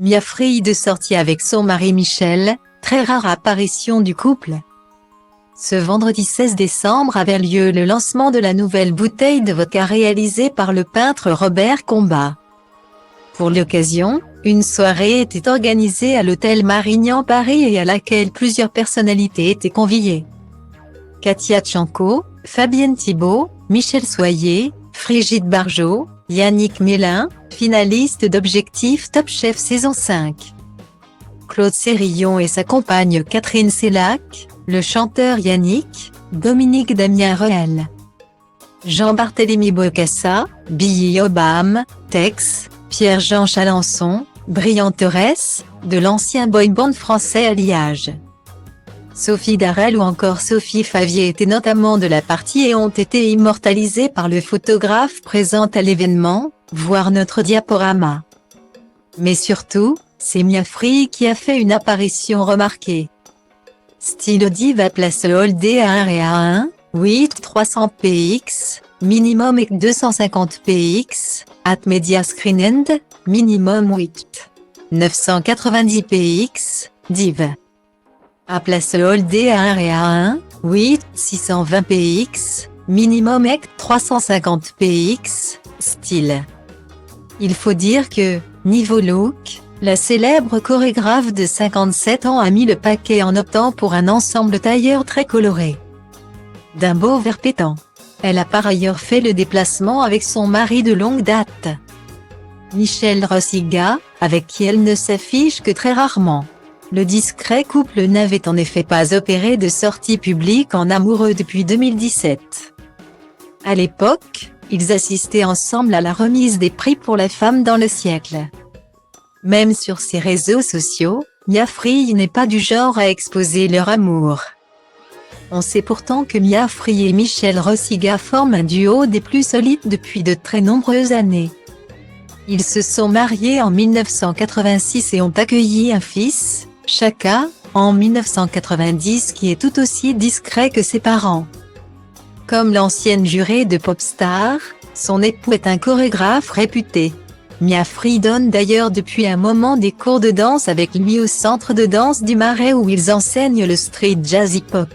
Mia Free de sortie avec son mari Michel, très rare apparition du couple. Ce vendredi 16 décembre avait lieu le lancement de la nouvelle bouteille de vodka réalisée par le peintre Robert Combat. Pour l'occasion, une soirée était organisée à l'hôtel Marignan Paris et à laquelle plusieurs personnalités étaient conviées. Katia Tchanko, Fabienne Thibault, Michel Soyer, Frigide Barjot, Yannick Mélin, finaliste d'Objectif Top Chef saison 5. Claude Sérillon et sa compagne Catherine Sellac, le chanteur Yannick, Dominique Damien Rehel, Jean-Barthélemy Bokassa, Billy Obam, Tex, Pierre-Jean Chalençon, Brian Torres, de l'ancien boy band français Alliage. Sophie Darel ou encore Sophie Favier étaient notamment de la partie et ont été immortalisées par le photographe présent à l'événement, voir notre diaporama. Mais surtout, c'est Mia Free qui a fait une apparition remarquée. Style Diva place Hold A1 et A1, 8 300 px, minimum et 250 px, at media screen end, minimum 8 990 px, div. À place Hold A1 et A1, 8 620 px, minimum et 350 px, style. Il faut dire que, niveau look, la célèbre chorégraphe de 57 ans a mis le paquet en optant pour un ensemble tailleur très coloré. D'un beau vert pétant. Elle a par ailleurs fait le déplacement avec son mari de longue date, Michel Rossiga, avec qui elle ne s'affiche que très rarement. Le discret couple n'avait en effet pas opéré de sortie publique en amoureux depuis 2017. À l'époque, ils assistaient ensemble à la remise des prix pour la femme dans le siècle. Même sur ses réseaux sociaux, Mia Free n'est pas du genre à exposer leur amour. On sait pourtant que Mia Free et Michel Rossiga forment un duo des plus solides depuis de très nombreuses années. Ils se sont mariés en 1986 et ont accueilli un fils, Chaka, en 1990 qui est tout aussi discret que ses parents. Comme l'ancienne jurée de Popstar, son époux est un chorégraphe réputé. Mia Free donne d'ailleurs depuis un moment des cours de danse avec lui au centre de danse du Marais où ils enseignent le street jazz hip-hop.